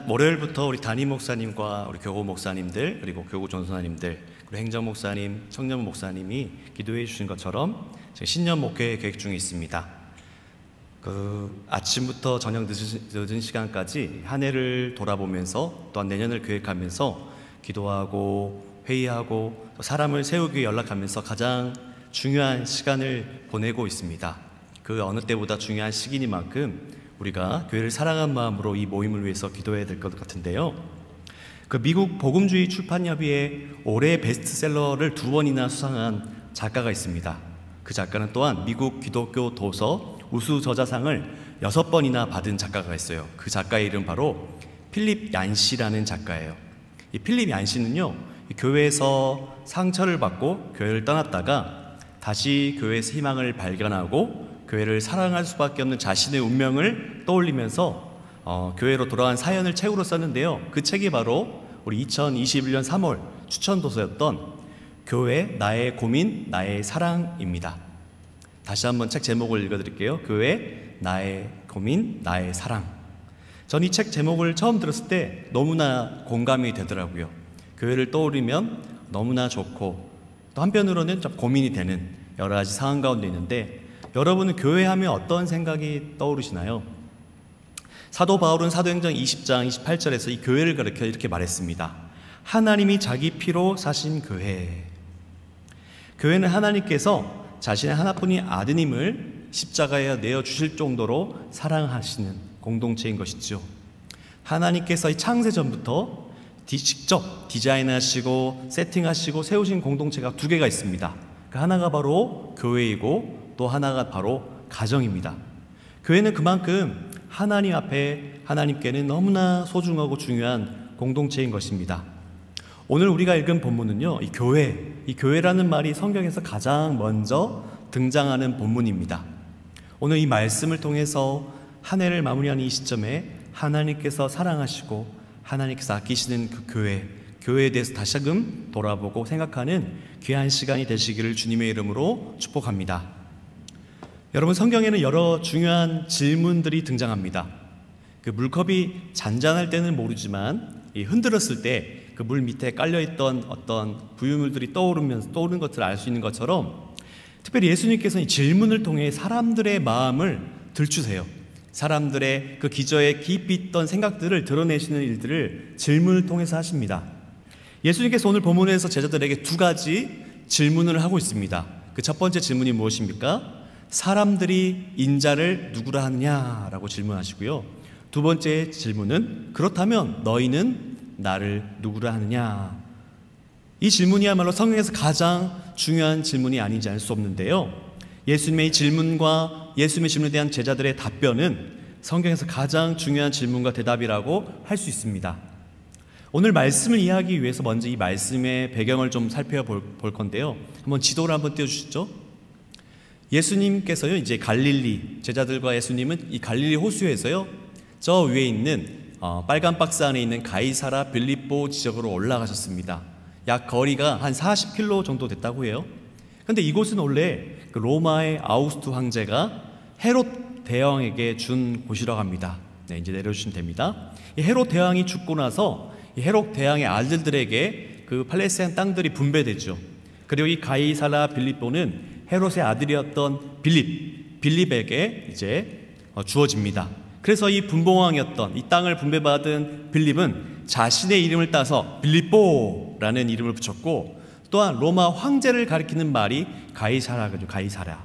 월요일부터 우리 담임 목사님과 우리 교구 목사님들, 그리고 교구 전도사님들, 그리고 행정 목사님, 청년 목사님이 기도해 주신 것처럼 신년 목회 계획 중에 있습니다. 아침부터 저녁 늦은 시간까지 한 해를 돌아보면서 또한 내년을 계획하면서 기도하고 회의하고 사람을 세우기 위해 연락하면서 가장 중요한 시간을 보내고 있습니다. 그 어느 때보다 중요한 시기니만큼 우리가 교회를 사랑한 마음으로 이 모임을 위해서 기도해야 될 것 같은데요. 미국 복음주의 출판협의회 올해 베스트셀러를 2번이나 수상한 작가가 있습니다. 그 작가는 또한 미국 기독교 도서 우수 저자상을 6번이나 받은 작가가 있어요. 그 작가의 이름 바로 필립 얀시라는 작가예요. 이 필립 얀시는요, 교회에서 상처를 받고 교회를 떠났다가 다시 교회에서 희망을 발견하고 교회를 사랑할 수밖에 없는 자신의 운명을 떠올리면서 교회로 돌아간 사연을 책으로 썼는데요. 그 책이 바로 우리 2021년 3월 추천도서였던 교회 나의 고민 나의 사랑입니다. 다시 한번 책 제목을 읽어드릴게요. 교회 나의 고민 나의 사랑. 전 이 책 제목을 처음 들었을 때 너무나 공감이 되더라고요. 교회를 떠올리면 너무나 좋고 또 한편으로는 좀 고민이 되는 여러 가지 상황 가운데 있는데, 여러분은 교회 하면 어떤 생각이 떠오르시나요? 사도 바울은 사도행전 20장 28절에서 이 교회를 가리켜 이렇게 말했습니다. 하나님이 자기 피로 사신 교회. 교회는 하나님께서 자신의 하나뿐인 아드님을 십자가에 내어주실 정도로 사랑하시는 공동체인 것이죠. 하나님께서 이 창세 전부터 직접 디자인하시고 세팅하시고 세우신 공동체가 2개가 있습니다. 그 하나가 바로 교회이고 또 하나가 바로 가정입니다. 교회는 그만큼 하나님 앞에 하나님께는 너무나 소중하고 중요한 공동체인 것입니다. 오늘 우리가 읽은 본문은요, 이 교회라는 말이 성경에서 가장 먼저 등장하는 본문입니다. 오늘 이 말씀을 통해서 한 해를 마무리하는 이 시점에 하나님께서 사랑하시고 하나님께서 아끼시는 그 교회에 대해서 다시금 돌아보고 생각하는 귀한 시간이 되시기를 주님의 이름으로 축복합니다. 여러분, 성경에는 여러 중요한 질문들이 등장합니다. 그 물컵이 잔잔할 때는 모르지만 흔들었을 때 그 물 밑에 깔려있던 어떤 부유물들이 떠오르는 것을 알 수 있는 것처럼, 특별히 예수님께서는 이 질문을 통해 사람들의 마음을 들추세요. 사람들의 그 기저에 깊이 있던 생각들을 드러내시는 일들을 질문을 통해서 하십니다. 예수님께서 오늘 본문에서 제자들에게 2가지 질문을 하고 있습니다. 그 첫 번째 질문이 무엇입니까? 사람들이 인자를 누구라 하느냐라고 질문하시고요. 2번째 질문은 그렇다면 너희는 나를 누구라 하느냐. 이 질문이야말로 성경에서 가장 중요한 질문이 아닌지 알 수 없는데요. 예수님의 질문과 예수님의 질문에 대한 제자들의 답변은 성경에서 가장 중요한 질문과 대답이라고 할 수 있습니다. 오늘 말씀을 이해하기 위해서 먼저 이 말씀의 배경을 좀 살펴볼 건데요. 한번 지도를 한번 띄워주시죠. 예수님께서요, 이제 갈릴리, 제자들과 예수님은 이 갈릴리 호수에서요, 저 위에 있는 빨간 박스 안에 있는 가이사라 빌립보 지역으로 올라가셨습니다. 약 거리가 한 40km 정도 됐다고 해요. 그런데 이곳은 원래 그 로마의 아우구스투 황제가 헤롯 대왕에게 준 곳이라고 합니다. 네, 이제 내려주시면 됩니다. 이 헤롯 대왕이 죽고 나서 이 헤롯 대왕의 아들들에게 그 팔레스타인 땅들이 분배되죠. 그리고 이 가이사라 빌립보는 헤롯의 아들이었던 빌립에게 이제 주어집니다. 그래서 이 분봉왕이었던 이 땅을 분배받은 빌립은 자신의 이름을 따서 빌립보라는 이름을 붙였고, 또한 로마 황제를 가리키는 말이 가이사라거든요. 가이사라.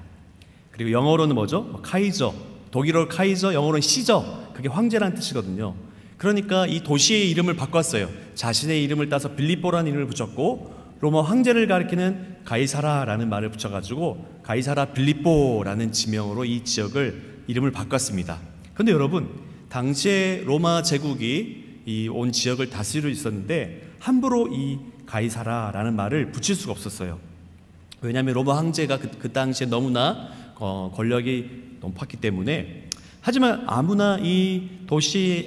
그리고 영어로는 뭐죠? 카이저. 독일어로 카이저, 영어로는 시저. 그게 황제라는 뜻이거든요. 그러니까 이 도시의 이름을 바꿨어요. 자신의 이름을 따서 빌립보라는 이름을 붙였고, 로마 황제를 가리키는 가이사라라는 말을 붙여가지고 가이사라 빌립보라는 지명으로 이 지역을 이름을 바꿨습니다. 그런데 여러분, 당시에 로마 제국이 온 지역을 다스리고 있었는데 함부로 이 가이사라라는 말을 붙일 수가 없었어요. 왜냐하면 로마 황제가 그 당시에 너무나 권력이 높았기 때문에. 하지만 아무나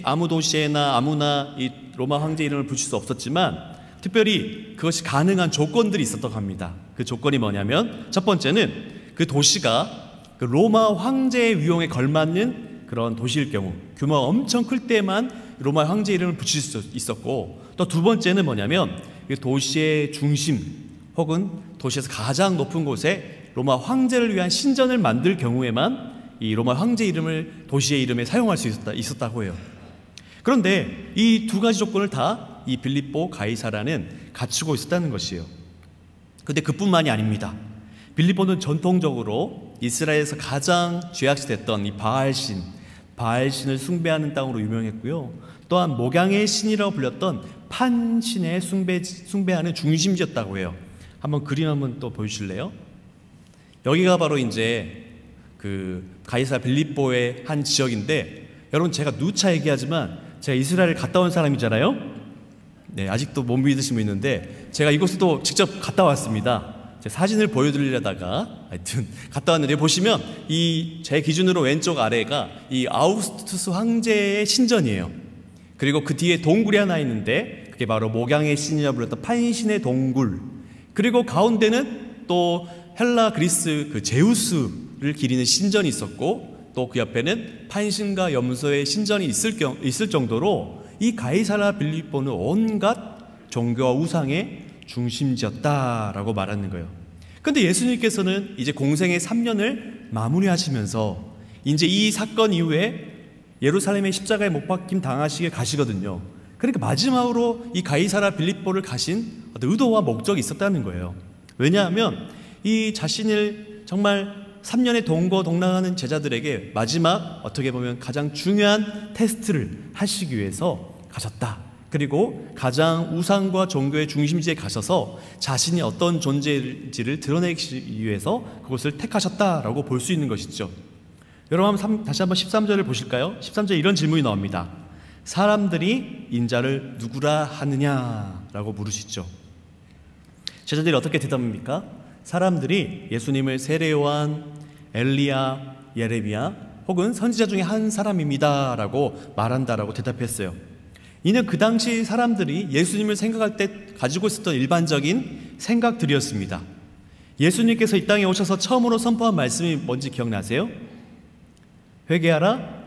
아무 도시에나 아무나 이 로마 황제 이름을 붙일 수 없었지만, 특별히 그것이 가능한 조건들이 있었다고 합니다. 그 조건이 뭐냐면, 첫 번째는 그 도시가 그 로마 황제의 위용에 걸맞는 그런 도시일 경우, 규모가 엄청 클 때만 로마 황제 이름을 붙일 수 있었고, 또 두 번째는 뭐냐면 도시의 중심 혹은 도시에서 가장 높은 곳에 로마 황제를 위한 신전을 만들 경우에만 이 로마 황제 이름을 도시의 이름에 사용할 수 있었다고 해요. 그런데 이 두 가지 조건을 다 이 빌립보 가이사라는 갖추고 있었다는 것이에요. 근데 그뿐만이 아닙니다. 빌립보는 전통적으로 이스라엘에서 가장 죄악시됐던 이 바알신을 숭배하는 땅으로 유명했고요. 또한 목양의 신이라고 불렸던 판신의 숭배하는 중심지였다고 해요. 한번 그림 한번 또 보여주실래요? 여기가 바로 이제 그 가이사 빌립보의 한 지역인데, 여러분 제가 누차 얘기하지만 제가 이스라엘 갔다 온 사람이잖아요. 네, 아직도 못 믿으신 분 있는데 제가 이곳도 직접 갔다 왔습니다. 제가 사진을 보여드리려다가 하여튼 갔다 왔는데, 보시면 이 제 기준으로 왼쪽 아래가 이 아우구스투스 황제의 신전이에요. 그리고 그 뒤에 동굴이 하나 있는데 그게 바로 목양의 신이라고 불렸던 판신의 동굴, 그리고 가운데는 또 헬라 그리스 그 제우스를 기리는 신전이 있었고, 또 그 옆에는 판신과 염소의 신전이 있을 정도로 이 가이사라 빌립보는 온갖 종교와 우상의 중심지였다라고 말하는 거예요. 근데 예수님께서는 이제 공생의 3년을 마무리하시면서 이제 이 사건 이후에 예루살렘의 십자가에 못 박힘 당하시게 가시거든요. 그러니까 마지막으로 이 가이사라 빌립보를 가신 어떤 의도와 목적이 있었다는 거예요. 왜냐하면 이 자신을 정말 3년의 동거동락하는 제자들에게 마지막 어떻게 보면 가장 중요한 테스트를 하시기 위해서 가셨다. 그리고 가장 우상과 종교의 중심지에 가셔서 자신이 어떤 존재인지를 드러내기 위해서 그곳을 택하셨다라고 볼 수 있는 것이죠. 여러분 다시 한번 13절을 보실까요? 13절에 이런 질문이 나옵니다. 사람들이 인자를 누구라 하느냐라고 물으시죠. 제자들이 어떻게 대답합니까? 사람들이 예수님을 세례 요한, 엘리야, 예레미야 혹은 선지자 중에 한 사람입니다라고 말한다라고 대답했어요. 이는 그 당시 사람들이 예수님을 생각할 때 가지고 있었던 일반적인 생각들이었습니다. 예수님께서 이 땅에 오셔서 처음으로 선포한 말씀이 뭔지 기억나세요? 회개하라,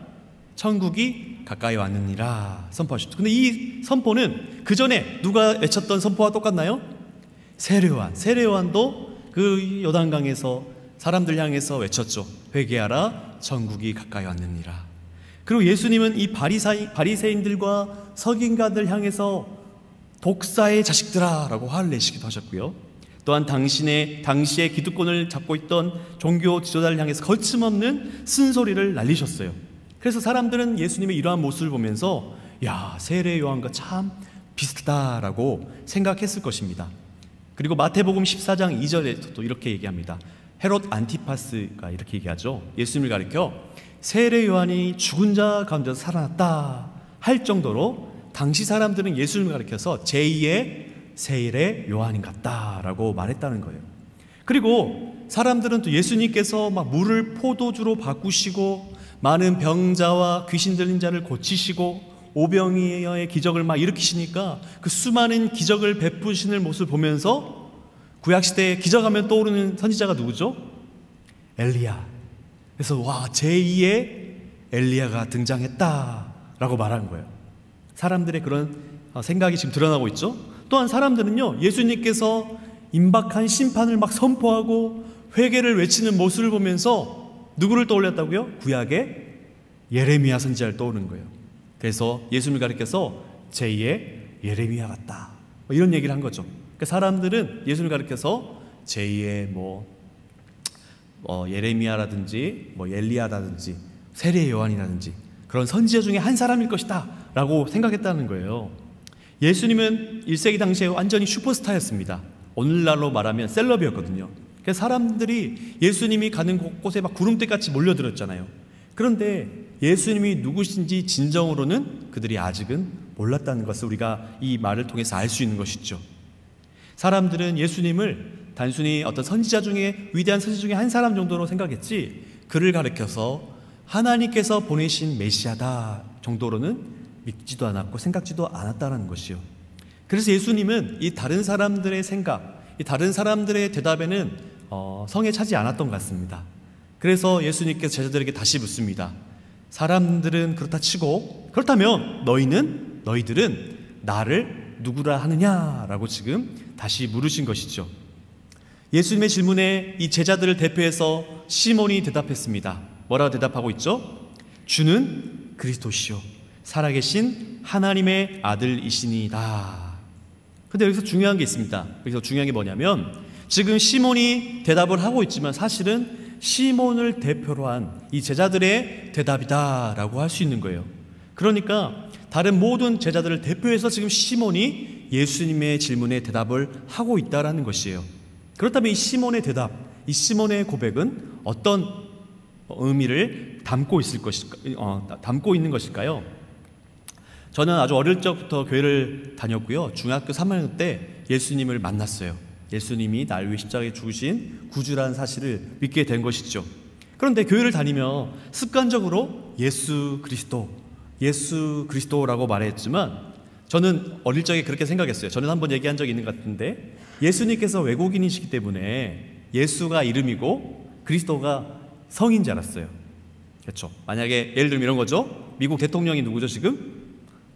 천국이 가까이 왔느니라 선포하셨죠. 근데 이 선포는 그 전에 누가 외쳤던 선포와 똑같나요? 세례요한도 그 요단강에서 사람들 향해서 외쳤죠. 회개하라, 천국이 가까이 왔느니라. 그리고 예수님은 이 바리새인들과 서기관들 향해서 독사의 자식들아 라고 화를 내시기도 하셨고요. 또한 당시에 기득권을 잡고 있던 종교 지도자를 향해서 거침없는 쓴소리를 날리셨어요. 그래서 사람들은 예수님의 이러한 모습을 보면서 야, 세례 요한과 참 비슷하다라고 생각했을 것입니다. 그리고 마태복음 14장 2절에서도 이렇게 얘기합니다. 헤롯 안티파스가 이렇게 얘기하죠. 예수님을 가리켜 세례 요한이 죽은 자 가운데서 살아났다 할 정도로 당시 사람들은 예수님을 가리켜서 제2의 세례 요한인 같다라고 말했다는 거예요. 그리고 사람들은 또 예수님께서 막 물을 포도주로 바꾸시고 많은 병자와 귀신 들린 자를 고치시고 오병이어의 기적을 막 일으키시니까 그 수많은 기적을 베푸시는 모습을 보면서 구약시대에 기적하면 떠오르는 선지자가 누구죠? 엘리야. 그래서 와, 제2의 엘리야가 등장했다라고 말한 거예요. 사람들의 그런 생각이 지금 드러나고 있죠. 또한 사람들은요, 예수님께서 임박한 심판을 막 선포하고 회개를 외치는 모습을 보면서 누구를 떠올렸다고요? 구약의 예레미야 선지자를 떠오르는 거예요. 그래서 예수님을 가리켜서 제2의 예레미야 같다, 이런 얘기를 한 거죠. 그러니까 사람들은 예수님을 가리켜서 제2의 예레미야라든지 엘리야라든지 세례 요한이라든지 그런 선지자 중에 한 사람일 것이다 라고 생각했다는 거예요. 예수님은 1세기 당시에 완전히 슈퍼스타였습니다. 오늘날로 말하면 셀럽이었거든요. 그래서 사람들이 예수님이 가는 곳곳에 막 구름대같이 몰려들었잖아요. 그런데 예수님이 누구신지 진정으로는 그들이 아직은 몰랐다는 것을 우리가 이 말을 통해서 알 수 있는 것이죠. 사람들은 예수님을 단순히 어떤 선지자 중에 위대한 선지자 중에 한 사람 정도로 생각했지, 그를 가리켜서 하나님께서 보내신 메시아다 정도로는 믿지도 않았고 생각지도 않았다는 것이요. 그래서 예수님은 이 다른 사람들의 생각, 이 다른 사람들의 대답에는 성에 차지 않았던 것 같습니다. 그래서 예수님께서 제자들에게 다시 묻습니다. 사람들은 그렇다 치고 그렇다면 너희들은 나를 누구라 하느냐라고 지금 다시 물으신 것이죠. 예수님의 질문에 이 제자들을 대표해서 시몬이 대답했습니다. 뭐라고 대답하고 있죠? 주는 그리스도시요 살아계신 하나님의 아들이시니이다. 근데 여기서 중요한 게 있습니다. 여기서 중요한 게 뭐냐면 지금 시몬이 대답을 하고 있지만 사실은 시몬을 대표로 한 이 제자들의 대답이다라고 할 수 있는 거예요. 그러니까 다른 모든 제자들을 대표해서 지금 시몬이 예수님의 질문에 대답을 하고 있다라는 것이에요. 그렇다면 이 시몬의 대답, 이 시몬의 고백은 어떤 의미를 담고 있는 것일까요? 저는 아주 어릴 적부터 교회를 다녔고요. 중학교 3학년 때 예수님을 만났어요. 예수님이 날 위해 십자가에 죽으신 구주라는 사실을 믿게 된 것이죠. 그런데 교회를 다니며 습관적으로 예수 그리스도라고 말했지만 저는 어릴 적에 그렇게 생각했어요. 저는 한번 얘기한 적이 있는 것 같은데 예수님께서 외국인이시기 때문에 예수가 이름이고 그리스도가 성인 줄 알았어요. 그렇죠. 만약에 예를 들면 이런 거죠. 미국 대통령이 누구죠 지금?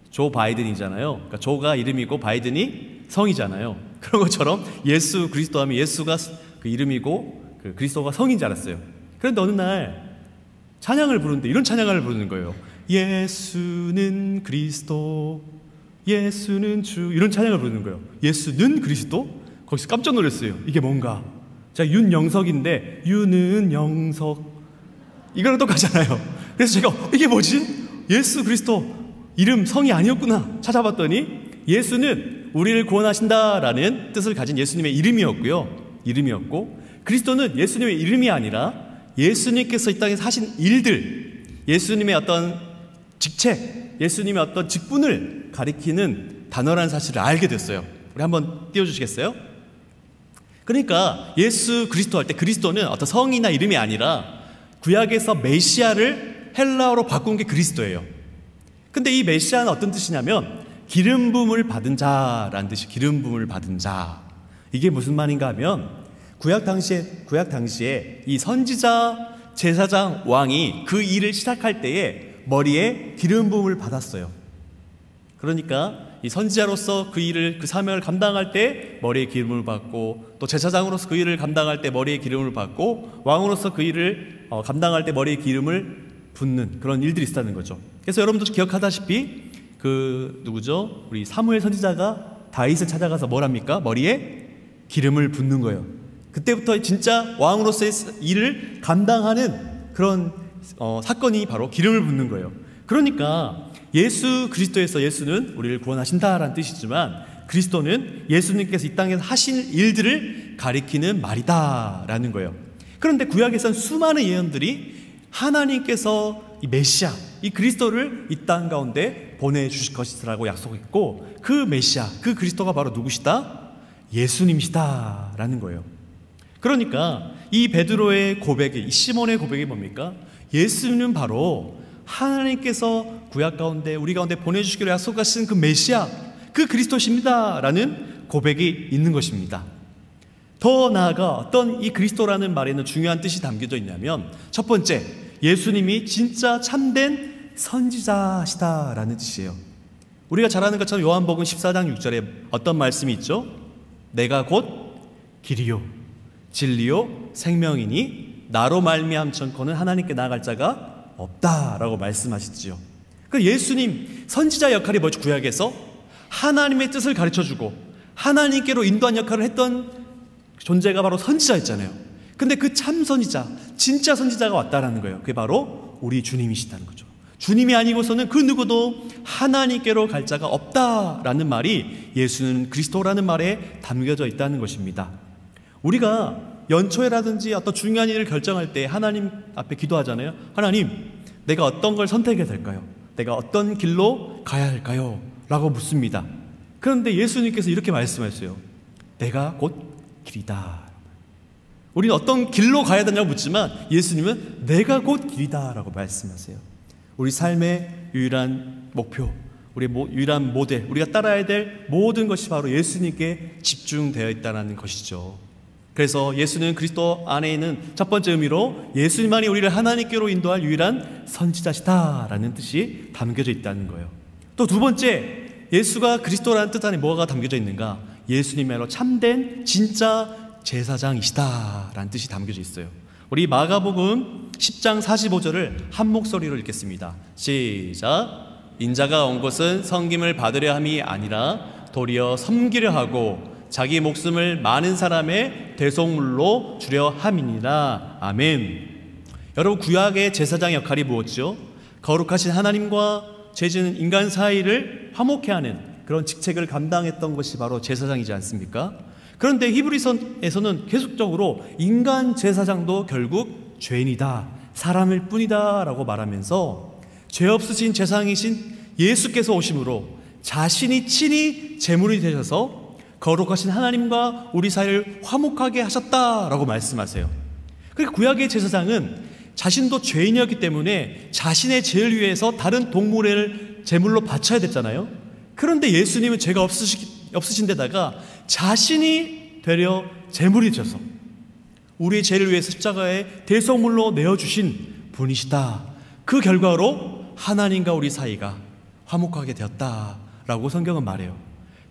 조 바이든이잖아요. 그러니까 조가 이름이고 바이든이 성이잖아요. 그런 것처럼 예수 그리스도 하면 예수가 그 이름이고 그 그리스도가 성인 줄 알았어요. 그런데 어느 날 찬양을 부르는데 이런 찬양을 부르는 거예요. 예수는 그리스도, 예수는 주, 이런 찬양을 부르는 거예요. 예수는 그리스도? 거기서 깜짝 놀랐어요. 이게 뭔가? 제가 윤영석인데 유는 영석 이거랑 똑같잖아요. 그래서 제가 이게 뭐지? 예수 그리스도 이름 성이 아니었구나 찾아봤더니 예수는 우리를 구원하신다라는 뜻을 가진 예수님의 이름이었고 그리스도는 예수님의 이름이 아니라 예수님께서 이 땅에서 하신 일들, 예수님의 어떤 직책, 예수님의 어떤 직분을 가리키는 단어라는 사실을 알게 됐어요. 우리 한번 띄워주시겠어요? 그러니까 예수 그리스도 할 때 그리스도는 어떤 성이나 이름이 아니라 구약에서 메시아를 헬라어로 바꾼 게 그리스도예요. 근데 이 메시아는 어떤 뜻이냐면 기름 부음을 받은 자라는 뜻이 기름 부음을 받은 자. 이게 무슨 말인가 하면 구약 당시에 이 선지자, 제사장, 왕이 그 일을 시작할 때에 머리에 기름 부음을 받았어요. 그러니까 이 선지자로서 그 일을 그 사명을 감당할 때 머리에 기름을 받고 또 제사장으로서 그 일을 감당할 때 머리에 기름을 받고 왕으로서 그 일을 감당할 때 머리에 기름을 붓는 그런 일들이 있었다는 거죠. 그래서 여러분도 기억하다시피 그 누구죠? 우리 사무엘 선지자가 다윗을 찾아가서 뭘 합니까? 머리에 기름을 붓는 거예요. 그때부터 진짜 왕으로서의 일을 감당하는 그런 사건이 바로 기름을 붓는 거예요. 그러니까 예수 그리스도에서 예수는 우리를 구원하신다라는 뜻이지만 그리스도는 예수님께서 이 땅에서 하신 일들을 가리키는 말이다라는 거예요. 그런데 구약에서는 수많은 예언들이 하나님께서 이 메시아, 이 그리스도를 이 땅 가운데 보내주실 것이라고 약속했고 그 메시아, 그 그리스도가 바로 누구시다? 예수님이시다 라는 거예요. 그러니까 이 베드로의 고백이, 이 시몬의 고백이 뭡니까? 예수는 바로 하나님께서 구약 가운데 우리 가운데 보내주시기로 약속하신 그 메시아, 그 그리스도십니다 라는 고백이 있는 것입니다. 더 나아가 어떤 이 그리스도라는 말에는 중요한 뜻이 담겨져 있냐면 첫 번째, 예수님이 진짜 참된 선지자시다라는 뜻이에요. 우리가 잘 아는 것처럼 요한복음 14장 6절에 어떤 말씀이 있죠? 내가 곧 길이요 진리요 생명이니 나로 말미암천코는 하나님께 나아갈 자가 없다라고 말씀하시지요. 그 예수님 선지자 역할이 뭐죠? 구약에서 하나님의 뜻을 가르쳐주고 하나님께로 인도한 역할을 했던 존재가 바로 선지자였잖아요. 근데 그 참 선지자, 진짜 선지자가 왔다라는 거예요. 그게 바로 우리 주님이시다는 거죠. 주님이 아니고서는 그 누구도 하나님께로 갈 자가 없다라는 말이 예수는 그리스도라는 말에 담겨져 있다는 것입니다. 우리가 연초회라든지 어떤 중요한 일을 결정할 때 하나님 앞에 기도하잖아요. 하나님, 내가 어떤 걸 선택해야 될까요? 내가 어떤 길로 가야 할까요? 라고 묻습니다. 그런데 예수님께서 이렇게 말씀하셨어요. 내가 곧 길이다. 우리는 어떤 길로 가야 되냐고 묻지만 예수님은 내가 곧 길이다 라고 말씀하세요. 우리 삶의 유일한 목표, 우리의 유일한 모델, 우리가 따라야 될 모든 것이 바로 예수님께 집중되어 있다는 것이죠. 그래서 예수는 그리스도 안에 있는 첫 번째 의미로 예수님만이 우리를 하나님께로 인도할 유일한 선지자시다라는 뜻이 담겨져 있다는 거예요. 또 두 번째, 예수가 그리스도라는 뜻 안에 뭐가 담겨져 있는가? 예수님야말로 참된 진짜 제사장이시다라는 뜻이 담겨져 있어요. 우리 마가복음 10장 45절을 한 목소리로 읽겠습니다. 시작. 인자가 온 것은 섬김을 받으려 함이 아니라 도리어 섬기려 하고 자기 목숨을 많은 사람의 대속물로 주려 함이니라. 아멘. 여러분, 구약의 제사장 역할이 무엇이죠? 거룩하신 하나님과 죄지은 인간 사이를 화목케 하는 그런 직책을 감당했던 것이 바로 제사장이지 않습니까? 그런데 히브리서에서는 계속적으로 인간 제사장도 결국 죄인이다, 사람일 뿐이다 라고 말하면서 죄 없으신 제사장이신 예수께서 오심으로 자신이 친히 제물이 되셔서 거룩하신 하나님과 우리 사이를 화목하게 하셨다라고 말씀하세요. 그러니까 구약의 제사장은 자신도 죄인이었기 때문에 자신의 죄를 위해서 다른 동물을 제물로 바쳐야 됐잖아요. 그런데 예수님은 죄가 없으신 데다가 자신이 되려 제물이 되셔서 우리의 죄를 위해서 십자가에 대속물로 내어주신 분이시다. 그 결과로 하나님과 우리 사이가 화목하게 되었다라고 성경은 말해요.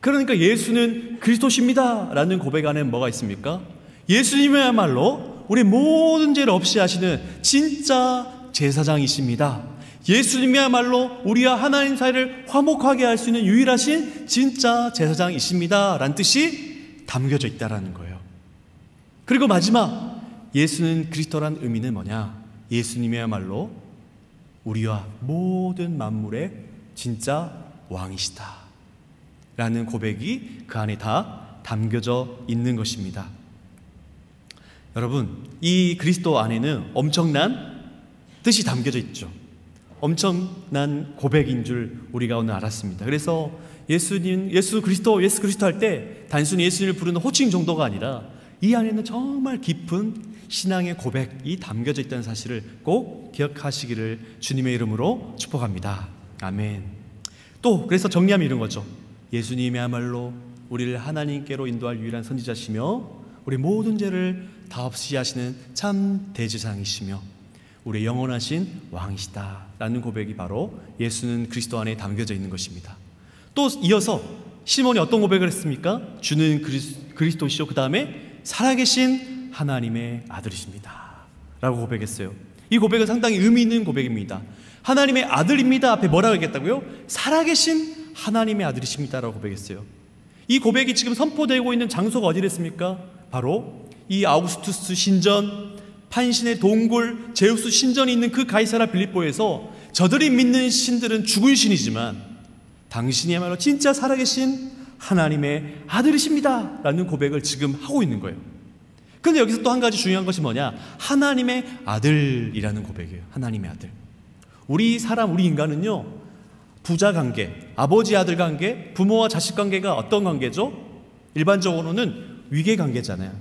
그러니까 예수는 그리스도십니다 라는 고백 안에 뭐가 있습니까? 예수님이야말로 우리 모든 죄를 없이 하시는 진짜 제사장이십니다. 예수님이야말로 우리와 하나님 사이를 화목하게 할 수 있는 유일하신 진짜 제사장이십니다 라는 뜻이 담겨져 있다는 거예요. 그리고 마지막, 예수는 그리스도라는 의미는 뭐냐? 예수님이야말로 우리와 모든 만물의 진짜 왕이시다 라는 고백이 그 안에 다 담겨져 있는 것입니다. 여러분, 이 그리스도 안에는 엄청난 뜻이 담겨져 있죠. 엄청난 고백인 줄 우리가 오늘 알았습니다. 그래서 예수 그리스도 할 때 단순히 예수님을 부르는 호칭 정도가 아니라 이 안에는 정말 깊은 신앙의 고백이 담겨져 있다는 사실을 꼭 기억하시기를 주님의 이름으로 축복합니다. 아멘. 또 그래서 정리하면 이런 거죠. 예수님이야말로 우리를 하나님께로 인도할 유일한 선지자시며 우리 모든 죄를 다 없이 하시는 참 대제사장이시며 우리의 영원하신 왕이시다 라는 고백이 바로 예수는 그리스도 안에 담겨져 있는 것입니다. 또 이어서 시몬이 어떤 고백을 했습니까? 주는 그리스도시요 그 다음에 살아계신 하나님의 아들이십니다 라고 고백했어요. 이 고백은 상당히 의미 있는 고백입니다. 하나님의 아들입니다 앞에 뭐라고 얘기했다고요? 살아계신 하나님의 아들이십니다 라고 고백했어요. 이 고백이 지금 선포되고 있는 장소가 어디랬습니까? 바로 이 아우구스투스 신전, 판신의 동굴, 제우스 신전이 있는 그 가이사라 빌립보에서 저들이 믿는 신들은 죽은 신이지만 당신이야말로 진짜 살아계신 하나님의 아들이십니다 라는 고백을 지금 하고 있는 거예요. 그런데 여기서 또 한 가지 중요한 것이 뭐냐? 하나님의 아들이라는 고백이에요. 하나님의 아들. 우리 인간은요, 부자 관계, 아버지 아들 관계, 부모와 자식 관계가 어떤 관계죠? 일반적으로는 위계 관계잖아요.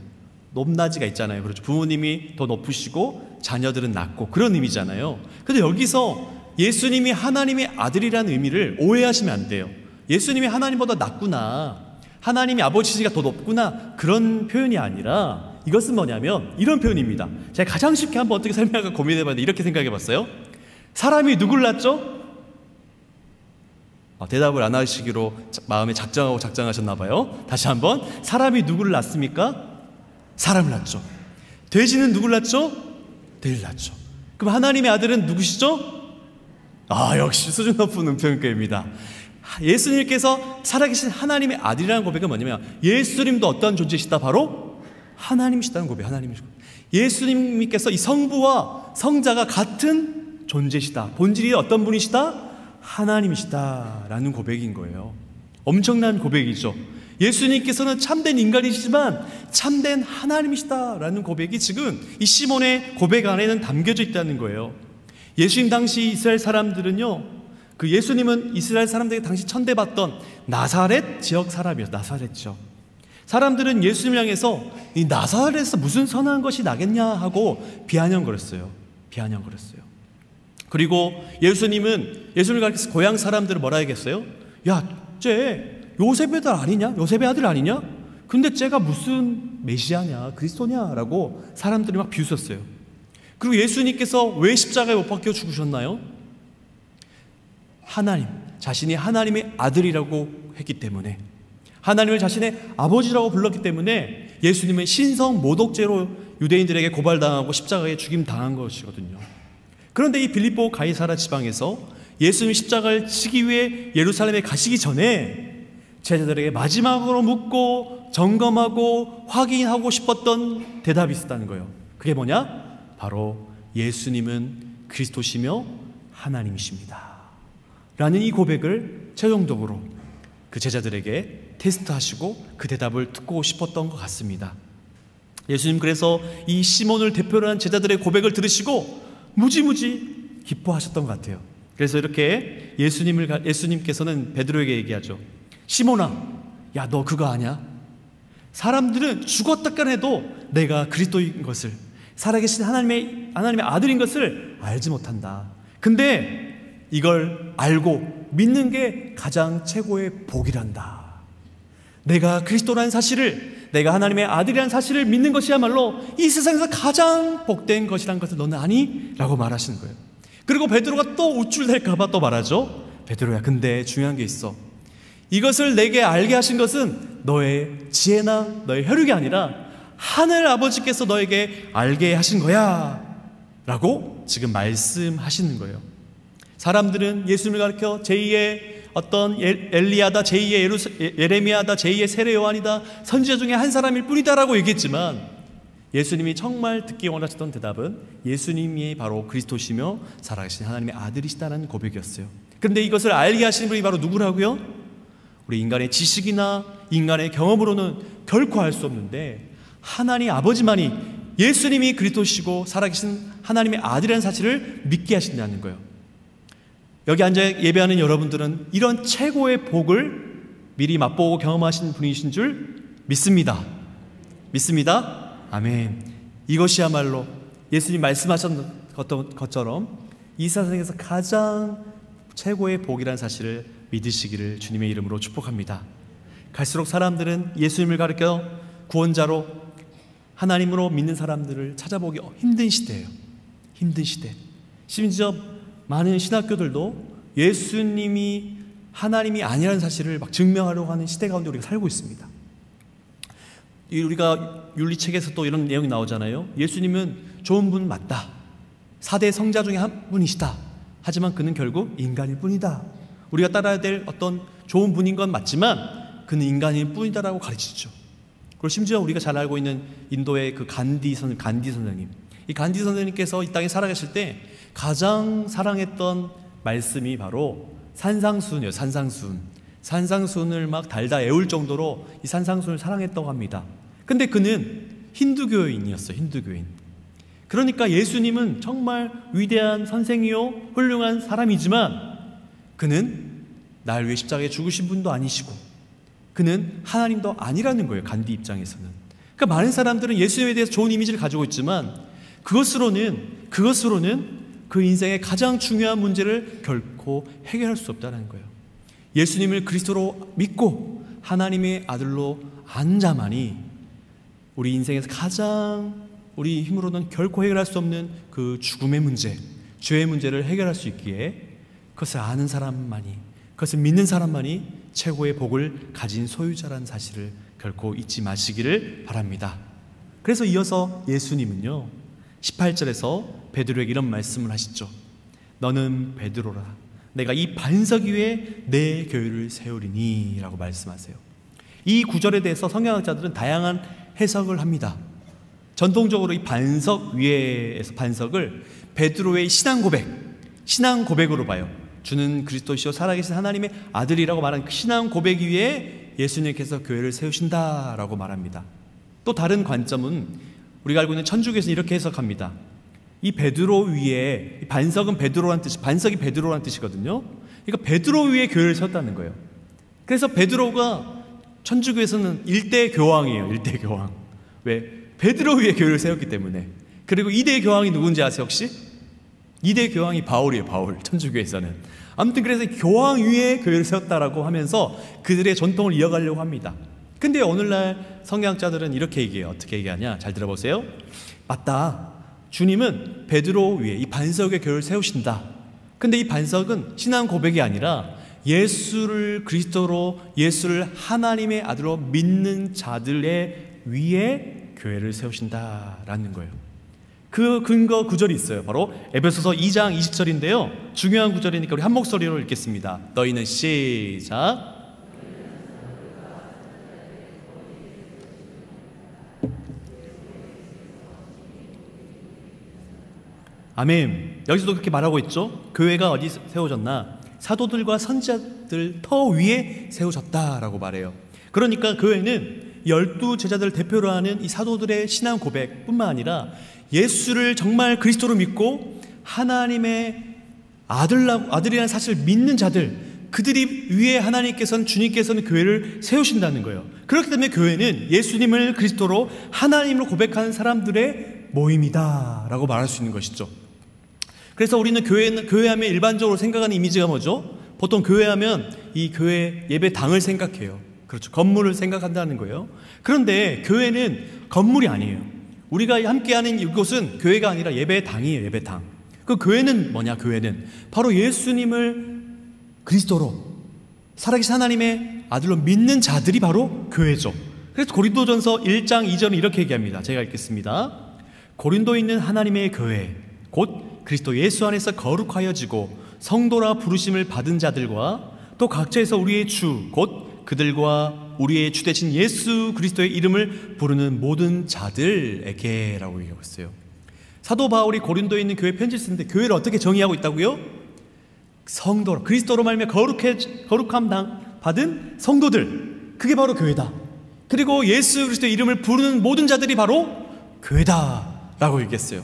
높낮이가 있잖아요. 그렇죠. 부모님이 더 높으시고 자녀들은 낮고 그런 의미잖아요. 근데 여기서 예수님이 하나님의 아들이라는 의미를 오해하시면 안 돼요. 예수님이 하나님보다 낮구나, 하나님이 아버지가 더 높구나, 그런 표현이 아니라 이것은 뭐냐면 이런 표현입니다. 제가 가장 쉽게 한번 어떻게 설명할까 고민해봤는데 이렇게 생각해봤어요. 사람이 누굴 낳죠? 대답을 안 하시기로 마음에 작정하셨나 봐요. 다시 한번, 사람이 누구를 낳습니까? 사람을 낳죠. 돼지는 누굴 낳죠? 돼지를 낳죠. 그럼 하나님의 아들은 누구시죠? 역시 수준 높은 은평교회입니다. 예수님께서 살아계신 하나님의 아들이라는 고백은 뭐냐면 예수님도 어떤 존재시다? 바로 하나님이시다는 고백. 예수님께서 이 성부와 성자가 같은 존재시다. 본질이 어떤 분이시다? 하나님이시다라는 고백인 거예요. 엄청난 고백이죠. 예수님께서는 참된 인간이시지만 참된 하나님이시다라는 고백이 지금 이 시몬의 고백 안에는 담겨져 있다는 거예요. 예수님 당시 이스라엘 사람들은요, 그 예수님은 이스라엘 사람들에게 당시 천대받던 나사렛 지역 사람이었어요. 나사렛 지역. 사람들은 예수님을 향해서 이 나사렛에서 무슨 선한 것이 나겠냐 하고 비아냥거렸어요. 그리고 예수님을 가리켜서 고향 사람들은 뭐라 하겠어요? 야, 쟤 요셉의 아들 아니냐? 요셉의 아들 아니냐? 근데 쟤가 무슨 메시아냐, 그리스도냐라고 사람들이 막 비웃었어요. 그리고 예수님께서 왜 십자가에 못 박혀 죽으셨나요? 하나님, 자신이 하나님의 아들이라고 했기 때문에, 하나님을 자신의 아버지라고 불렀기 때문에 예수님은 신성 모독죄로 유대인들에게 고발당하고 십자가에 죽임당한 것이거든요. 그런데 이 빌립보 가이사라 지방에서 예수님 십자가를 치기 위해 예루살렘에 가시기 전에 제자들에게 마지막으로 묻고 점검하고 확인하고 싶었던 대답이 있었다는 거예요. 그게 뭐냐? 바로 예수님은 그리스도시며 하나님이십니다 라는 이 고백을 최종적으로 그 제자들에게 테스트하시고 그 대답을 듣고 싶었던 것 같습니다. 예수님 그래서 이 시몬을 대표로 한 제자들의 고백을 들으시고 무지무지 기뻐하셨던 것 같아요. 그래서 이렇게 예수님께서는 베드로에게 얘기하죠. 시몬아, 야, 너 그거 아냐? 사람들은 죽었다 해도 내가 그리스도인 것을, 살아계신 하나님의 아들인 것을 알지 못한다. 근데 이걸 알고 믿는 게 가장 최고의 복이란다. 내가 그리스도라는 사실을, 내가 하나님의 아들이라는 사실을 믿는 것이야말로 이 세상에서 가장 복된 것이란 것을 너는 아니? 라고 말하시는 거예요. 그리고 베드로가 또 우쭐댈까 봐 또 말하죠. 베드로야, 근데 중요한 게 있어. 이것을 내게 알게 하신 것은 너의 지혜나 너의 혈육이 아니라 하늘 아버지께서 너에게 알게 하신 거야 라고 지금 말씀하시는 거예요. 사람들은 예수님을 가리켜 제2의 어떤 엘리야다, 제2의 예레미야다, 제2의 세례 요한이다, 선지자 중에 한 사람일 뿐이다라고 얘기했지만 예수님이 정말 듣기 원하셨던 대답은 예수님이 바로 그리스도시며 살아계신 하나님의 아들이시다는 고백이었어요. 그런데 이것을 알게 하시는 분이 바로 누구라고요? 우리 인간의 지식이나 인간의 경험으로는 결코 알 수 없는데 하나님 아버지만이 예수님이 그리스도시고 살아계신 하나님의 아들이라는 사실을 믿게 하신다는 거예요. 여기 앉아 예배하는 여러분들은 이런 최고의 복을 미리 맛보고 경험하신 분이신 줄 믿습니다. 믿습니다. 아멘. 이것이야말로 예수님 말씀하셨던 것처럼 이 세상에서 가장 최고의 복이라는 사실을 믿으시기를 주님의 이름으로 축복합니다. 갈수록 사람들은 예수님을 가리켜 구원자로 하나님으로 믿는 사람들을 찾아보기 힘든 시대예요. 힘든 시대. 심지어 많은 신학교들도 예수님이 하나님이 아니라는 사실을 막 증명하려고 하는 시대 가운데 우리가 살고 있습니다. 우리가 윤리책에서 또 이런 내용이 나오잖아요. 예수님은 좋은 분 맞다. 4대 성자 중에 한 분이시다. 하지만 그는 결국 인간일 뿐이다. 우리가 따라야 될 어떤 좋은 분인 건 맞지만 그는 인간일 뿐이다라고 가르치죠. 그리고 심지어 우리가 잘 알고 있는 인도의 그 간디 선생님, 이 간디 선생님께서 이 땅에 살아계실 때 가장 사랑했던 말씀이 바로 산상수훈이에요. 산상수훈을 막 달다 애울 정도로 이 산상수훈을 사랑했다고 합니다. 근데 그는 힌두교인이었어요. 힌두교인. 그러니까 예수님은 정말 위대한 선생이요 훌륭한 사람이지만 그는 날 위해 십자가에 죽으신 분도 아니시고 그는 하나님도 아니라는 거예요. 간디 입장에서는. 그러니까 많은 사람들은 예수님에 대해서 좋은 이미지를 가지고 있지만 그것으로는 그 인생의 가장 중요한 문제를 결코 해결할 수 없다는 거예요. 예수님을 그리스도로 믿고 하나님의 아들로 안 자만이 우리 인생에서 가장 우리 힘으로는 결코 해결할 수 없는 그 죽음의 문제, 죄의 문제를 해결할 수 있기에 그것을 아는 사람만이, 그것을 믿는 사람만이 최고의 복을 가진 소유자라는 사실을 결코 잊지 마시기를 바랍니다. 그래서 이어서 예수님은요 18절에서 베드로에게 이런 말씀을 하시죠. 너는 베드로라. 내가 이 반석 위에 내 교회를 세우리니 라고 말씀하세요. 이 구절에 대해서 성경학자들은 다양한 해석을 합니다. 전통적으로 이 반석 위에서 반석을 베드로의 신앙 고백으로 봐요. 주는 그리스도시요 살아계신 하나님의 아들이라고 말한 그 신앙 고백 위에 예수님께서 교회를 세우신다라고 말합니다. 또 다른 관점은 우리가 알고 있는 천주교에서는 이렇게 해석합니다. 이 베드로 위에, 반석은 베드로란 뜻이, 반석이 베드로란 뜻이거든요. 그러니까 베드로 위에 교회를 세웠다는 거예요. 그래서 베드로가 천주교에서는 일대 교황이에요. 일대 교황. 왜? 베드로 위에 교회를 세웠기 때문에. 그리고 2대 교황이 누군지 아세요 혹시? 2대 교황이 바울이에요. 바울. 천주교에서는. 아무튼 그래서 교황 위에 교회를 세웠다라고 하면서 그들의 전통을 이어가려고 합니다. 근데 오늘날 성경학자들은 이렇게 얘기해요. 어떻게 얘기하냐? 잘 들어보세요. 맞다. 주님은 베드로 위에 이 반석의 교회를 세우신다. 근데 이 반석은 신앙 고백이 아니라 예수를 그리스도로, 예수를 하나님의 아들로 믿는 자들의 위에 교회를 세우신다라는 거예요. 그 근거 구절이 있어요. 바로 에베소서 2장 20절인데요. 중요한 구절이니까 우리 한 목소리로 읽겠습니다. 너희는 시작. 아멘. 여기서도 그렇게 말하고 있죠. 교회가 어디 세워졌나? 사도들과 선지자들 터 위에 세워졌다라고 말해요. 그러니까 교회는 12제자들을 대표로 하는 이 사도들의 신앙 고백뿐만 아니라 예수를 정말 그리스도로 믿고 하나님의 아들이라는 사실을 믿는 자들, 그들이 위에 하나님께서는, 주님께서는 교회를 세우신다는 거예요. 그렇기 때문에 교회는 예수님을 그리스도로 하나님으로 고백하는 사람들의 모임이다 라고 말할 수 있는 것이죠. 그래서 우리는 교회하면 일반적으로 생각하는 이미지가 뭐죠? 보통 교회하면 이 교회 예배당을 생각해요. 그렇죠. 건물을 생각한다는 거예요. 그런데 교회는 건물이 아니에요. 우리가 함께하는 이곳은 교회가 아니라 예배당이에요. 예배당. 그 교회는 뭐냐? 교회는 바로 예수님을 그리스도로, 살아계신 하나님의 아들로 믿는 자들이 바로 교회죠. 그래서 고린도전서 1장 2절은 이렇게 얘기합니다. 제가 읽겠습니다. 고린도에 있는 하나님의 교회, 곧 그리스도 예수 안에서 거룩하여지고 성도라 부르심을 받은 자들과 또 각처에서 우리의 주, 곧 그들과 우리의 주 되신 예수 그리스도의 이름을 부르는 모든 자들에게 라고 얘기하고 있어요. 사도 바울이 고린도에 있는 교회 편지를 쓰는데 교회를 어떻게 정의하고 있다고요? 성도로, 그리스도로 말미암아 거룩함 받은 성도들, 그게 바로 교회다. 그리고 예수 그리스도의 이름을 부르는 모든 자들이 바로 교회다 라고 얘기했어요.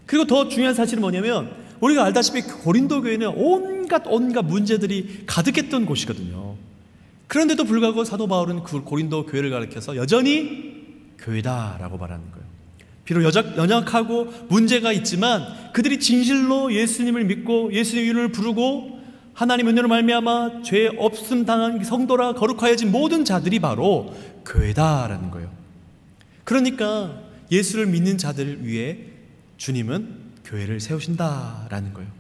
그리고 더 중요한 사실은 뭐냐면 우리가 알다시피 고린도 교회는 온갖 문제들이 가득했던 곳이거든요. 그런데도 불구하고 사도 바울은 그 고린도 교회를 가리켜서 여전히 교회다라고 말하는 거예요. 비록 연약하고 문제가 있지만 그들이 진실로 예수님을 믿고 예수님의 이름을 부르고 하나님의 은혜로 말미암아 죄 없음 당한 성도라 거룩하여진 모든 자들이 바로 교회다라는 거예요. 그러니까 예수를 믿는 자들 위에 주님은 교회를 세우신다라는 거예요.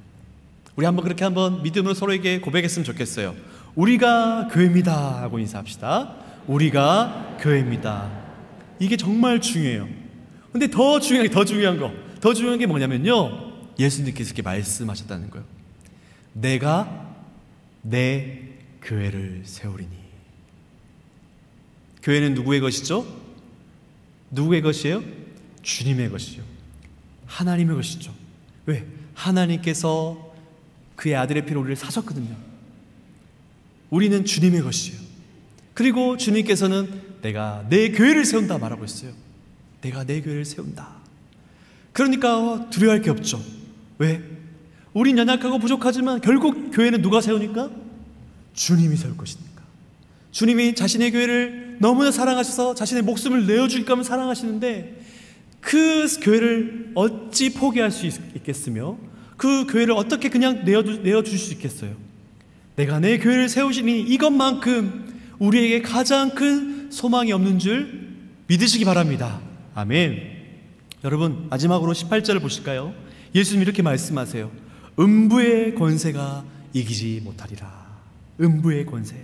우리 그렇게 한번 믿음으로 서로에게 고백했으면 좋겠어요. 우리가 교회입니다 하고 인사합시다. 우리가 교회입니다. 이게 정말 중요해요. 근데 더 중요한 게 뭐냐면요, 예수님께서 이렇게 말씀하셨다는 거예요. 내가 내 교회를 세우리니. 교회는 누구의 것이죠? 누구의 것이에요? 주님의 것이요, 하나님의 것이죠. 왜? 하나님께서 그의 아들의 피로 우리를 사셨거든요. 우리는 주님의 것이에요. 그리고 주님께서는 내가 내 교회를 세운다 말하고 있어요. 내가 내 교회를 세운다. 그러니까 두려워할 게 없죠. 왜? 우린 연약하고 부족하지만 결국 교회는 누가 세우니까? 주님이 세울 것이니까. 주님이 자신의 교회를 너무나 사랑하셔서 자신의 목숨을 내어줄까 하면 사랑하시는데 그 교회를 어찌 포기할 수 있겠으며 그 교회를 어떻게 그냥 내어주실 수 있겠어요? 내가 내 교회를 세우시니 이것만큼 우리에게 가장 큰 소망이 없는 줄 믿으시기 바랍니다. 아멘. 여러분, 마지막으로 18절을 보실까요? 예수님이 이렇게 말씀하세요. 음부의 권세가 이기지 못하리라. 음부의 권세.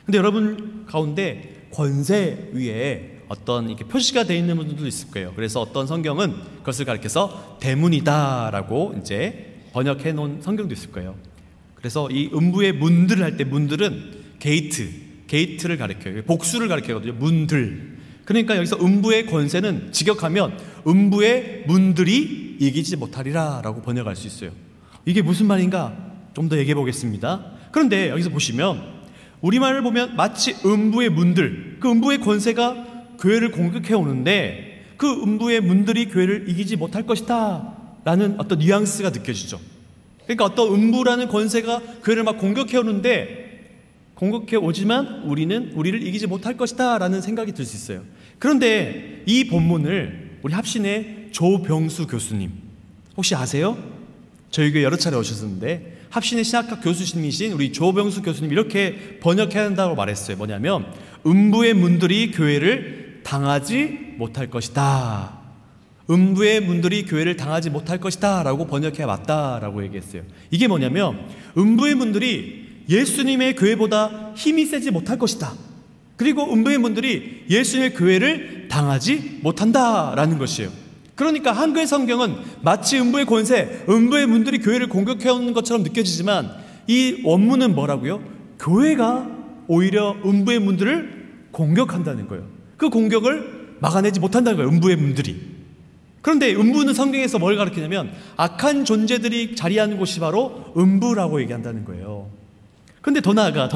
근데 여러분 가운데 권세 위에 어떤 이렇게 표시가 되어 있는 분들도 있을 거예요. 그래서 어떤 성경은 그것을 가리켜서 대문이다라고 이제 번역해 놓은 성경도 있을 거예요. 그래서 이 음부의 문들을 할 때 문들은 게이트를 가리켜요. 복수를 가리켜거든요. 문들. 그러니까 여기서 음부의 권세는 직역하면 음부의 문들이 이기지 못하리라 라고 번역할 수 있어요. 이게 무슨 말인가? 좀 더 얘기해 보겠습니다. 그런데 여기서 보시면 우리말을 보면 마치 음부의 문들, 그 음부의 권세가 교회를 공격해 오는데 그 음부의 문들이 교회를 이기지 못할 것이다 라는 어떤 뉘앙스가 느껴지죠. 그러니까 어떤 음부라는 권세가 교회를 막 공격해 오는데 공격해 오지만 우리를 이기지 못할 것이다 라는 생각이 들 수 있어요. 그런데 이 본문을 우리 합신의 조병수 교수님 혹시 아세요? 저희 교회 여러 차례 오셨는데 합신의 신학학 교수님이신 우리 조병수 교수님 이렇게 번역해야 한다고 말했어요. 뭐냐면 음부의 문들이 교회를 당하지 못할 것이다. 음부의 문들이 교회를 당하지 못할 것이다 라고 번역해야 맞다라고 얘기했어요. 이게 뭐냐면 음부의 문들이 예수님의 교회보다 힘이 세지 못할 것이다. 그리고 음부의 문들이 예수님의 교회를 당하지 못한다라는 것이에요. 그러니까 한글 성경은 마치 음부의 권세, 음부의 문들이 교회를 공격해오는 것처럼 느껴지지만 이 원문은 뭐라고요? 교회가 오히려 음부의 문들을 공격한다는 거예요. 그 공격을 막아내지 못한다는 거예요. 음부의 문들이. 그런데 음부는 성경에서 뭘 가르치냐면 악한 존재들이 자리하는 곳이 바로 음부라고 얘기한다는 거예요. 근데 더 나아가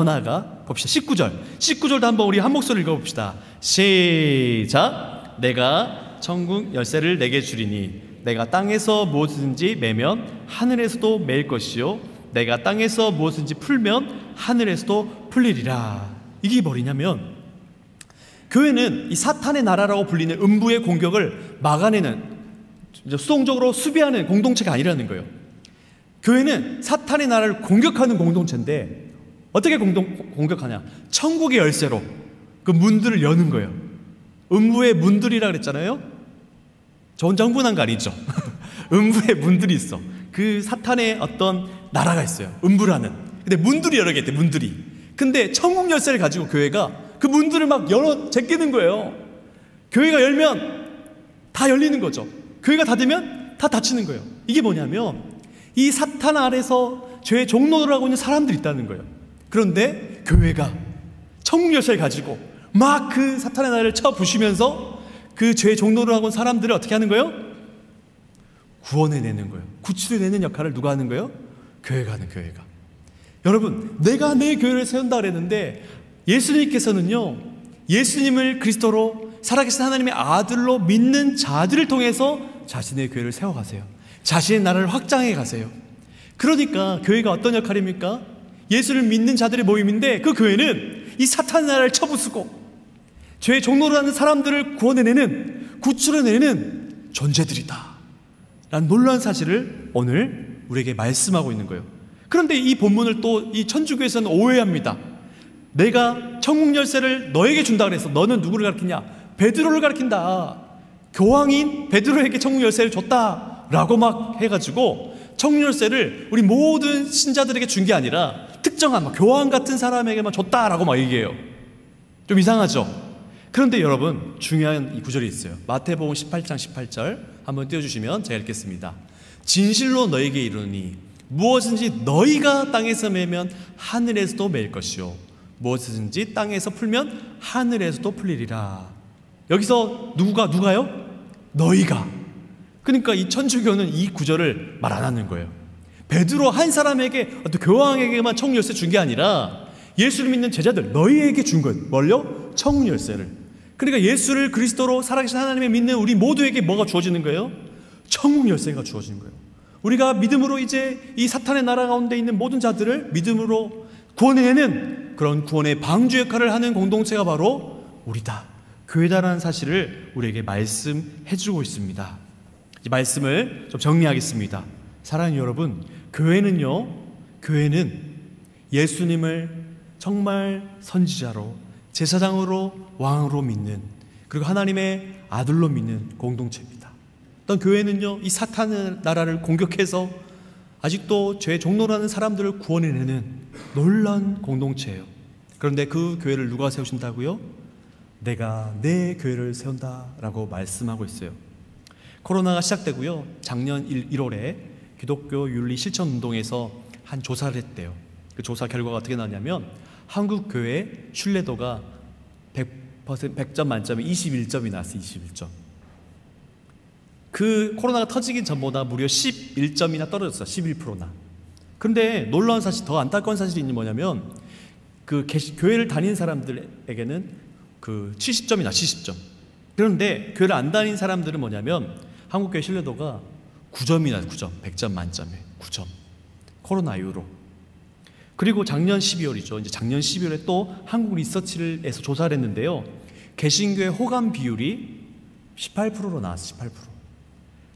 봅시다. 19절도 한번 우리 한 목소리 읽어봅시다. 시작. 내가 천국 열쇠를 내게 주리니 내가 땅에서 무엇이든지 매면 하늘에서도 매일 것이요 내가 땅에서 무엇이든지 풀면 하늘에서도 풀리리라. 이게 뭐냐면 교회는 이 사탄의 나라라고 불리는 음부의 공격을 막아내는, 수동적으로 수비하는 공동체가 아니라는 거예요. 교회는 사탄의 나라를 공격하는 공동체인데 어떻게 공격하냐? 천국의 열쇠로 그 문들을 여는 거예요. 음부의 문들이라 그랬잖아요. 저 혼자 흥분한 거 아니죠? 음부의 문들이 있어. 그 사탄의 어떤 나라가 있어요. 음부라는. 근데 문들이 여러 개 있대, 문들이. 근데 천국 열쇠를 가지고 교회가 그 문들을 막 제끼는 거예요. 교회가 열면 다 열리는 거죠. 교회가 닫으면 다 닫히는 거예요. 이게 뭐냐면 이 사탄 아래서 죄의 종로를 하고 있는 사람들이 있다는 거예요. 그런데 교회가 천국 열쇠를 가지고 막 그 사탄의 나라를 쳐부시면서 그 죄의 종로를 하고 있는 사람들을 어떻게 하는 거예요? 구원해내는 거예요. 구출해내는 역할을 누가 하는 거예요? 교회가 하는, 교회가. 여러분, 내가 내 교회를 세운다 그랬는데 예수님께서는요, 예수님을 그리스도로 살아계신 하나님의 아들로 믿는 자들을 통해서 자신의 교회를 세워가세요. 자신의 나라를 확장해 가세요. 그러니까 교회가 어떤 역할입니까? 예수를 믿는 자들의 모임인데 그 교회는 이 사탄의 나라를 쳐부수고 죄의 종로를 하는 사람들을 구원해내는, 구출해내는 존재들이다 라는 놀라운 사실을 오늘 우리에게 말씀하고 있는 거예요. 그런데 이 본문을 또 이 천주교에서는 오해합니다. 내가 천국 열쇠를 너에게 준다 그래서 너는 누구를 가리키냐? 베드로를 가리킨다. 교황인 베드로에게 천국 열쇠를 줬다 라고 막 해가지고 천국 열쇠를 우리 모든 신자들에게 준 게 아니라 특정한 교황 같은 사람에게만 줬다라고 막 얘기해요. 좀 이상하죠? 그런데 여러분, 중요한 이 구절이 있어요. 마태복음 18장 18절 한번 띄워주시면 제가 읽겠습니다. 진실로 너에게 이르노니 무엇인지 너희가 땅에서 매면 하늘에서도 매일 것이요 무엇이든지 땅에서 풀면 하늘에서도 풀리리라. 여기서 누가요? 너희가. 그러니까 이 천주교는 이 구절을 말 안 하는 거예요. 베드로 한 사람에게, 어떤 교황에게만 천국 열쇠 준 게 아니라 예수를 믿는 제자들, 너희에게 준 거예요. 뭘요? 천국 열쇠를. 그러니까 예수를 그리스도로 살아계신 하나님의 믿는 우리 모두에게 뭐가 주어지는 거예요? 천국 열쇠가 주어지는 거예요. 우리가 믿음으로 이제 이 사탄의 나라 가운데 있는 모든 자들을 믿음으로 구원해내는 그런 구원의 방주 역할을 하는 공동체가 바로 우리다, 교회다라는 사실을 우리에게 말씀해주고 있습니다. 이 말씀을 좀 정리하겠습니다. 사랑하는 여러분, 교회는 예수님을 정말 선지자로, 제사장으로, 왕으로 믿는, 그리고 하나님의 아들로 믿는 공동체입니다. 어떤 교회는요, 이 사탄의 나라를 공격해서 아직도 죄의 종로라는 사람들을 구원해내는 놀라운 공동체예요. 그런데 그 교회를 누가 세우신다고요? 내가 내 교회를 세운다라고 말씀하고 있어요. 코로나가 시작되고요, 작년 1월에 기독교 윤리 실천 운동에서 한 조사를 했대요. 그 조사 결과가 어떻게 나왔냐면 한국 교회 신뢰도가 100점 만점에 21점이 나왔어요. 21점. 그 코로나가 터지기 전보다 무려 11점이나 떨어졌어요. 11%나. 그런데 놀라운 사실, 더 안타까운 사실이 뭐냐면 그 교회를 다니는 사람들에게는 그 70점이나 70점. 그런데 교회를 안 다니는 사람들은 뭐냐면 한국교회 신뢰도가 9점이나 9점. 100점 만점에 9점. 코로나 이후로. 그리고 작년 12월이죠. 이제 작년 12월에 또 한국 리서치에서 조사를 했는데요. 개신교의 호감 비율이 18%로 나왔어요. 18%.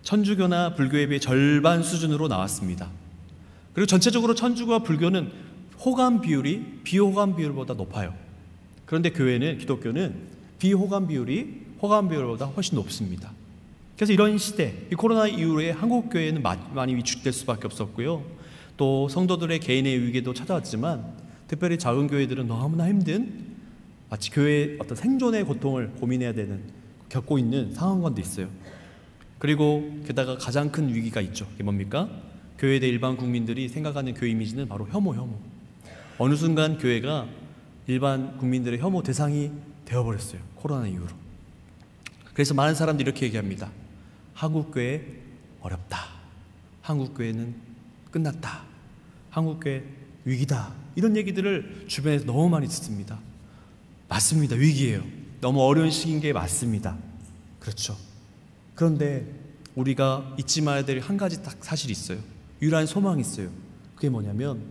천주교나 불교에 비해 절반 수준으로 나왔습니다. 그리고 전체적으로 천주교와 불교는 호감 비율이 비호감 비율보다 높아요. 그런데 교회는, 기독교는 비호감 비율이 호감 비율보다 훨씬 높습니다. 그래서 이런 시대, 이 코로나 이후에 한국 교회는 많이 위축될 수밖에 없었고요. 또 성도들의 개인의 위기도 찾아왔지만 특별히 작은 교회들은 너무나 힘든, 마치 교회의 어떤 생존의 고통을 고민해야 되는, 겪고 있는 상황관도 있어요. 그리고 게다가 가장 큰 위기가 있죠. 이게 뭡니까? 교회에 대해 일반 국민들이 생각하는 교회 이미지는 바로 혐오. 어느 순간 교회가 일반 국민들의 혐오 대상이 되어버렸어요. 코로나 이후로. 그래서 많은 사람들이 이렇게 얘기합니다. 한국교회 어렵다. 한국교회는 끝났다. 한국교회 위기다. 이런 얘기들을 주변에서 너무 많이 듣습니다. 맞습니다. 위기예요. 너무 어려운 시기인 게 맞습니다. 그렇죠. 그런데 우리가 잊지 말아야 될 한 가지 딱 사실이 있어요. 유일한 소망이 있어요. 그게 뭐냐면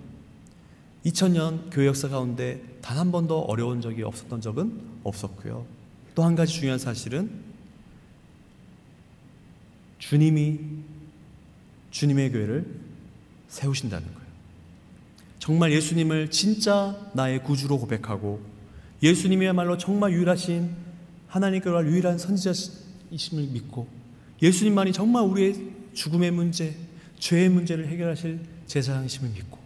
2000년 교회 역사 가운데 단 한 번도 어려운 적이 없었던 적은 없었고요. 또 한 가지 중요한 사실은 주님이 주님의 교회를 세우신다는 거예요. 정말 예수님을 진짜 나의 구주로 고백하고 예수님이야말로 정말 유일하신 하나님께로 유일한 선지자이심을 믿고 예수님만이 정말 우리의 죽음의 문제, 죄의 문제를 해결하실 제사장이심을 믿고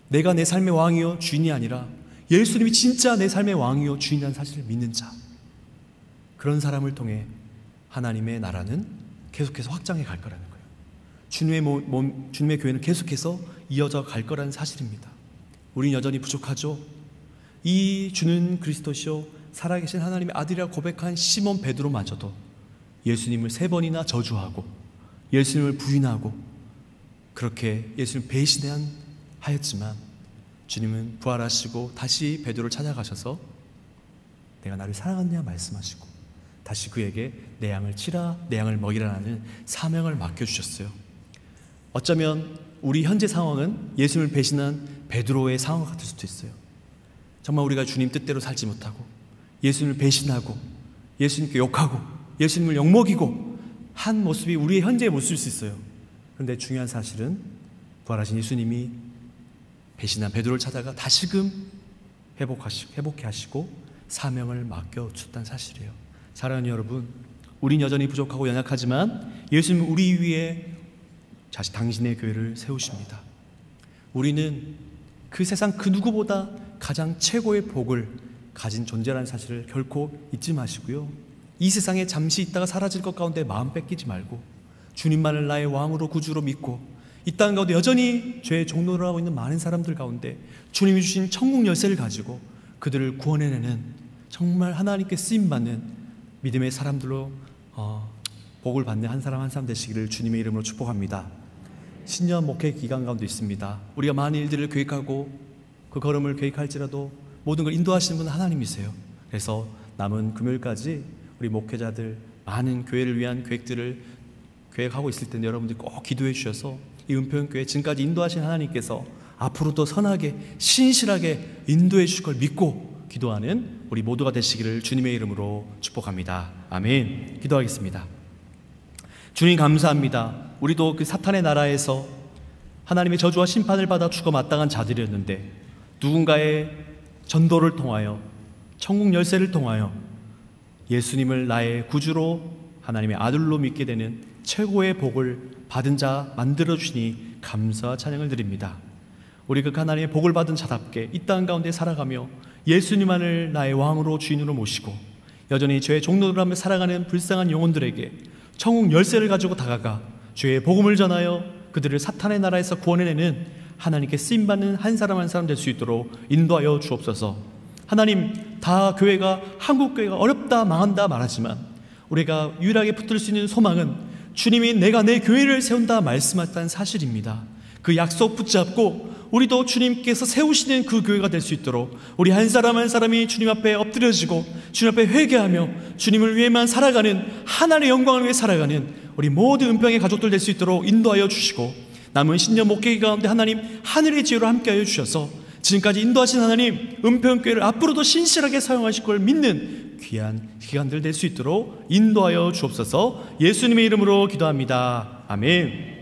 내가 내 삶의 왕이요 주인이 아니라 예수님이 진짜 내 삶의 왕이요 주인이라는 사실을 믿는 자, 그런 사람을 통해 하나님의 나라는 계속해서 확장해 갈 거라는 거예요. 주님의 교회는 계속해서 이어져 갈 거라는 사실입니다. 우린 여전히 부족하죠. 이 주는 그리스도시요 살아계신 하나님의 아들이라고 고백한 시몬 베드로마저도 예수님을 3번이나 저주하고 예수님을 부인하고 그렇게 예수님을 배신하였지만 주님은 부활하시고 다시 베드로를 찾아가셔서 내가 나를 사랑하느냐 말씀하시고 다시 그에게 내 양을 치라, 내 양을 먹이라는 사명을 맡겨주셨어요. 어쩌면 우리 현재 상황은 예수님을 배신한 베드로의 상황 같을 수도 있어요. 정말 우리가 주님 뜻대로 살지 못하고 예수님을 배신하고 예수님께 욕하고 예수님을 욕먹이고 한 모습이 우리의 현재의 모습일 수 있어요. 그런데 중요한 사실은 부활하신 예수님이 배신한 베드로를 찾아가 다시금 회복케 하시고 사명을 맡겨주셨다는 사실이에요. 사랑하는 여러분, 우린 여전히 부족하고 연약하지만 예수님은 우리 위에 당신의 교회를 세우십니다. 우리는 그 세상 그 누구보다 가장 최고의 복을 가진 존재라는 사실을 결코 잊지 마시고요. 이 세상에 잠시 있다가 사라질 것 가운데 마음 뺏기지 말고 주님만을 나의 왕으로 구주로 믿고 이 땅 가운데 여전히 죄의 종노를 하고 있는 많은 사람들 가운데 주님이 주신 천국 열쇠를 가지고 그들을 구원해내는 정말 하나님께 쓰임받는 믿음의 사람들로 복을 받는 한 사람 한 사람 되시기를 주님의 이름으로 축복합니다. 신년 목회 기간 가운데 있습니다. 우리가 많은 일들을 계획하고 그 걸음을 계획할지라도 모든 걸 인도하시는 분은 하나님이세요. 그래서 남은 금요일까지 우리 목회자들 많은 교회를 위한 계획들을 계획하고 있을 텐데 여러분들이 꼭 기도해 주셔서 이 은평교회 지금까지 인도하신 하나님께서 앞으로도 선하게 신실하게 인도해 주실 걸 믿고 기도하는 우리 모두가 되시기를 주님의 이름으로 축복합니다. 아멘. 기도하겠습니다. 주님 감사합니다. 우리도 그 사탄의 나라에서 하나님의 저주와 심판을 받아 죽어 마땅한 자들이었는데 누군가의 전도를 통하여 천국 열쇠를 통하여 예수님을 나의 구주로 하나님의 아들로 믿게 되는 최고의 복을 받은 자 만들어주시니 감사와 찬양을 드립니다. 우리 그 하나님의 복을 받은 자답게 이 땅 가운데 살아가며 예수님만을 나의 왕으로 주인으로 모시고 여전히 죄의 종로를 하며 살아가는 불쌍한 영혼들에게 천국 열쇠를 가지고 다가가 죄의 복음을 전하여 그들을 사탄의 나라에서 구원해내는 하나님께 쓰임받는 한 사람 한 사람 될 수 있도록 인도하여 주옵소서. 하나님, 다 교회가 한국 교회가 어렵다 망한다 말하지만 우리가 유일하게 붙들 수 있는 소망은 주님이 내가 내 교회를 세운다 말씀하셨다는 사실입니다. 그 약속 붙잡고 우리도 주님께서 세우시는 그 교회가 될 수 있도록 우리 한 사람 한 사람이 주님 앞에 엎드려지고 주님 앞에 회개하며 주님을 위해만 살아가는 하나님의 영광을 위해 살아가는 우리 모든 은평의 가족들 될 수 있도록 인도하여 주시고 남은 신년 목회기 가운데 하나님 하늘의 지혜로 함께하여 주셔서 지금까지 인도하신 하나님 은평교회를 앞으로도 신실하게 사용하실 걸 믿는 귀한 기간들 될 수 있도록 인도하여 주옵소서. 예수님의 이름으로 기도합니다. 아멘.